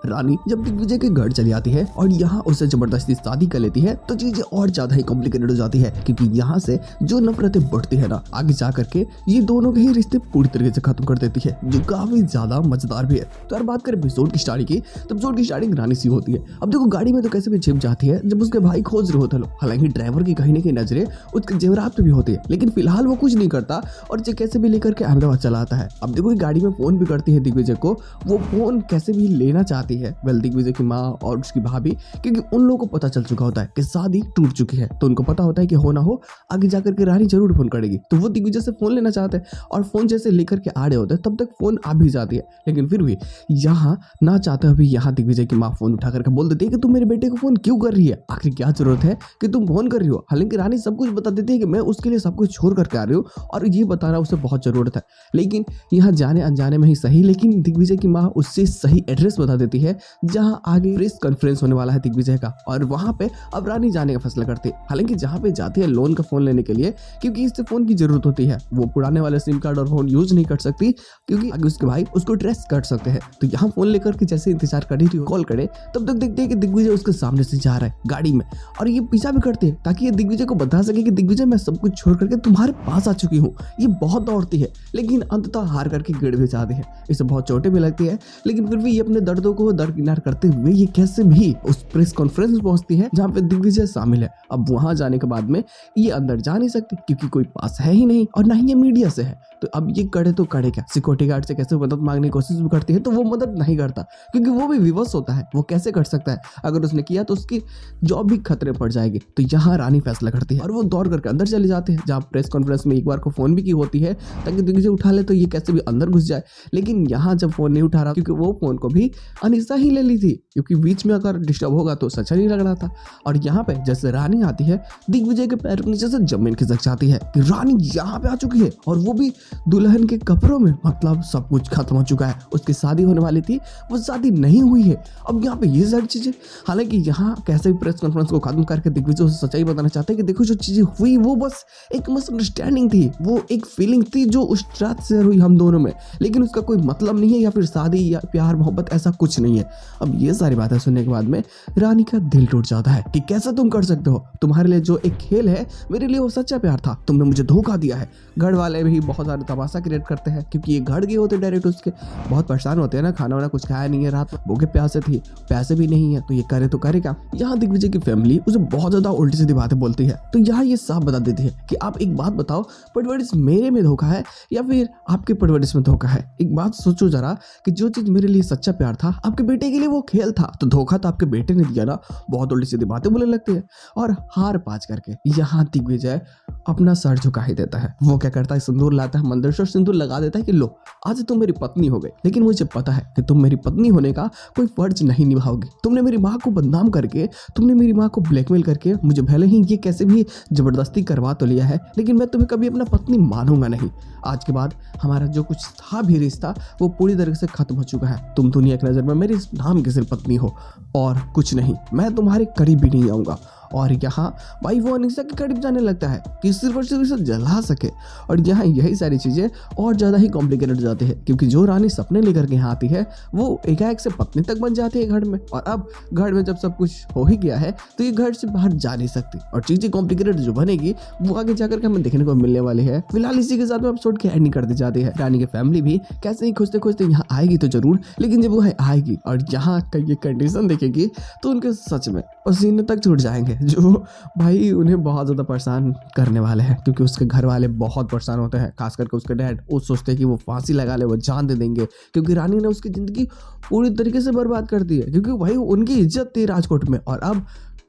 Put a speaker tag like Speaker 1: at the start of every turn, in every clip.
Speaker 1: रानी जब दिग्विजय के घर चली आती है और यहाँ उससे जबरदस्ती शादी कर लेती है तो चीजें और ज्यादा ही कॉम्प्लिकेटेड हो जाती है, क्योंकि यहाँ से जो नफरतें बढ़ती है ना आगे जा करके ये दोनों के ही रिश्ते पूरी तरीके से खत्म कर देती है, जो काफी ज्यादा मजेदार भी है। तो यार बात करें एपिसोड की स्टार्टिंग की, तो एपिसोड की स्टार्टिंग रानी सी होती है। अब देखो गाड़ी में तो कैसे भी छिप जाती है जब उसके भाई खोज रहे होते हैं। हालांकि ड्राइवर की कहीं ना कहीं नजरें उसके जेवरात पे भी होती है, लेकिन फिलहाल वो कुछ नहीं करता और उसे कैसे भी लेकर के अहमदाबाद चला आता है। अब देखो गाड़ी में फोन भी करती है दिग्विजय को, वो फोन कैसे भी लेना चाहती है वेल दिग्विजय की माँ और उसकी भाभी, क्योंकि उन लोगों को पता चल चुका होता है कि शादी टूट चुकी है। तो उनको पता होता है कि हो ना हो आगे जाकर के रानी जरूर फोन करेगी, तो वो दिग्विजय से फोन लेना चाहते हैं और फोन जैसे लेकर के आ रहे होते हैं तब तक फोन आ भी जाती है। लेकिन फिर भी यहाँ ना चाहते हुए यहाँ दिग्विजय की माँ फोन उठा करके बोल देती है कि तुम मेरे बेटे को फोन क्यों कर रही है, आखिर क्या जरूरत है कि तुम फोन कर रही हो। हालांकि रानी सब कुछ बता देती है कि मैं उसके लिए सब कुछ छोड़ करके आ रही हूँ और ये बताना उसे बहुत जरूरत है। लेकिन यहाँ जाने अनजाने में ही सही, लेकिन दिग्विजय की माँ उससे सही एड्रेस बता देती है जहाँ आगे प्रेस कॉन्फ्रेंस होने वाला है दिग्विजय का, और वहाँ पे अब रानी जाने का फैसला करती है। हालांकि जहाँ पे जाती है लोन का फोन लेने के लिए, क्योंकि इससे फोन की जरूरत होती है, वो पुराने वाले सिम कार्ड और फोन यूज नहीं कर सकती क्योंकि आगे उसके भाई उसको ट्रेस कर सकते हैं। तो यहाँ फोन लेकर के जैसे इंतजार कर रही थी कॉल करे, तब तक देखते हैं कि दिग्विजय उसके सामने से जा रहा है गाड़ी में, और ये पीछा भी करते हैं ताकि ये दिग्विजय को बता सके कि दिग्विजय मैं सब कुछ छोड़ करके तुम्हारे पास आ चुकी हूँ। ये बहुत दौड़ती है लेकिन अंततः हार करके गिर भी जाती है। इसे बहुत चोटें भी लगती है, लेकिन फिर भी ये अपने दर्दों को दरकिनार करते हुए ये कैसे भी उस प्रेस कॉन्फ्रेंस में पहुंचती है जहाँ पे दिग्विजय शामिल है। अब वहां जाने के बाद में ये अंदर जा नहीं सकती क्योंकि कोई पास है ही नहीं और ना ही ये मीडिया से है। तो अब ये करे तो करे क्या, सिक्योरिटी गार्ड से कैसे मदद मांगने की कोशिश भी करती है तो वो मदद नहीं करता क्योंकि वो भी विवश होता है, वो कैसे कर सकता है, अगर उसने किया तो उसकी जॉब भी खतरे पड़ जाएगी। तो यहाँ रानी फैसला करती है और वो दौड़ करके अंदर चले जाते हैं जहाँ प्रेस कॉन्फ्रेंस में एक बार को फोन भी की होती है ताकि दिग्विजय उठा ले तो ये कैसे भी अंदर घुस जाए। लेकिन यहाँ जब फोन नहीं उठा रहा क्योंकि वो फोन को भी अनिशा ही ले ली थी, क्योंकि बीच में अगर डिस्टर्ब होगा तो अच्छा नहीं लग रहा था। और यहाँ पे जैसे रानी आती है दिग्विजय के पैर के नीचे से जमीन खिसक जाती है कि रानी यहाँ पे आ चुकी है और वो भी दुल्हन के कपड़ों में। मतलब सब कुछ खत्म हो चुका है, उसकी शादी होने वाली थी वो शादी नहीं हुई है। अब यहाँ पे ये सारी चीजें, हालांकि यहाँ कैसे भी प्रेस कॉन्फ्रेंस को खत्म करके दिग्विजय उसे सच्चाई बताना चाहते हैं कि देखो जो चीजें हुई वो बस एक मिसअंडरस्टैंडिंग थी, वो एक फीलिंग थी जो उस रात से हुई हम दोनों में, लेकिन उसका कोई मतलब नहीं है या फिर शादी या प्यार मोहब्बत ऐसा कुछ नहीं है। अब ये सारी बातें सुनने के बाद में रानी का दिल टूट जाता है कि कैसा तुम कर सकते हो, तुम्हारे लिए जो एक खेल है मेरे लिए वो सच्चा प्यार था, तुमने मुझे धोखा दिया है। घर वाले भी बहुत सारे तमाशा क्रिएट करते हैं क्योंकि ये घर गए होते डायरेक्ट उसके, बहुत परेशान होते हैं ना, खाना वाना कुछ खाया नहीं है, रात भूखे प्यासे थी, पैसे भी नहीं है तो ये करे तो करे क्या। यहाँ दिग्विजय की फैमिली उसे बहुत ज्यादा उल्टी सीधी बातें बोलती है, तो यहाँ ये साफ बता देती है कि आप एक बात बताओ, परवरिश मेरे में धोखा है या फिर आपके परवरिश में धोखा है। एक बात सोचो जरा कि जो चीज मेरे लिए सच्चा प्यार था आपके बेटे के लिए वो खेल था, तो धोखा तो आपके बेटे ने दिया ना। बहुत उल्टी सीधी बातें बोलने लगती है और हार पाच करके यहाँ दिग्विजय अपना सर झुका ही देता है। वो क्या करता है, सिंदूर लाता है, मंदिर से सिंदूर लगा देता है कि लो आज तुम मेरी पत्नी हो गई, लेकिन मुझे पता है कि तुम मेरी पत्नी होने का कोई फर्ज नहीं निभाओगी। तुमने मेरी माँ को बदनाम करके, तुमने मेरी माँ को ब्लैकमेल करके मुझे भले ही ये कैसे भी जबरदस्ती करवा तो लिया है, लेकिन मैं तुम्हें कभी अपना पत्नी मानूंगा नहीं। आज के बाद हमारा जो कुछ था भी रिश्ता वो पूरी तरह से खत्म हो चुका है। तुम दुनिया की नजर में मेरी नाम की सिर्फ पत्नी हो और कुछ नहीं, मैं तुम्हारे करीब भी नहीं आऊंगा। और यहाँ भाई वो अनिशा के करीब जाने लगता है कि सिर्फ और सिर्फ इसे जला सके। और यहाँ यही सारी चीजें और ज्यादा ही कॉम्प्लिकेटेड जाती है क्योंकि जो रानी सपने लेकर के यहाँ आती है वो एकाएक से पत्नी तक बन जाती है घर में, और अब घर में जब सब कुछ हो ही गया है तो ये घर से बाहर जा नहीं सकती और चीजें कॉम्प्लिकेटेड जो बनेगी वो आगे जाकर के हमें देखने को मिलने वाली है। फिलहाल इसी के साथ में एपिसोड की एंडिंग कर दी जाती है। रानी की फैमिली भी कैसे ही खोजते खोजते यहाँ आएगी तो जरूर, लेकिन जब वो आएगी और यहाँ का ये कंडीशन देखेगी तो उनके सच में पसीने तक छूट जाएंगे, जो भाई उन्हें बहुत ज़्यादा परेशान करने वाले हैं क्योंकि उसके घर वाले बहुत परेशान होते हैं। खास करके उसके डैड, वो सोचते हैं कि वो फांसी लगा ले, वो जान दे देंगे क्योंकि रानी ने उसकी ज़िंदगी पूरी तरीके से बर्बाद कर दी है, क्योंकि भाई उनकी इज्जत थी राजकोट में। और अब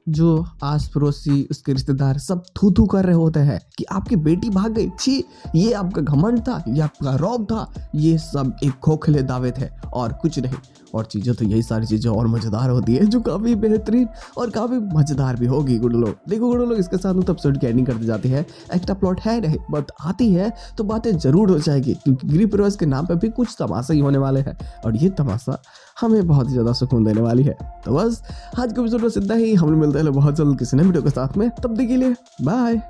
Speaker 1: जो आस पड़ोसी उसके रिश्तेदार सब थू थू कर रहे होते हैं कि आपकी बेटी भाग गई, छी ये आपका घमंड था, ये आपका रौब था, ये सब एक खोखले दावे थे और कुछ नहीं। और चीज़ें तो यही सारी चीज़ें और मज़ेदार होती है जो काफ़ी बेहतरीन और काफ़ी मज़ेदार भी होगी। गुड लोग देखो, गुड लोग इसके साथ तो एपिसोड की एंडिंग करती जाती है। एक्स्ट्रा प्लॉट है नहीं, बट आती है तो बातें जरूर हो जाएगी क्योंकि गृह प्रवेश के नाम पे भी कुछ तमाशा ही होने वाले हैं और ये तमाशा हमें बहुत ही ज़्यादा सुकून देने वाली है। तो बस आज के एपिसोड में इतना ही, हम लोग मिलते हैं बहुत जल्द किसी नए वीडियो के साथ में, तब तक के लिए बाय।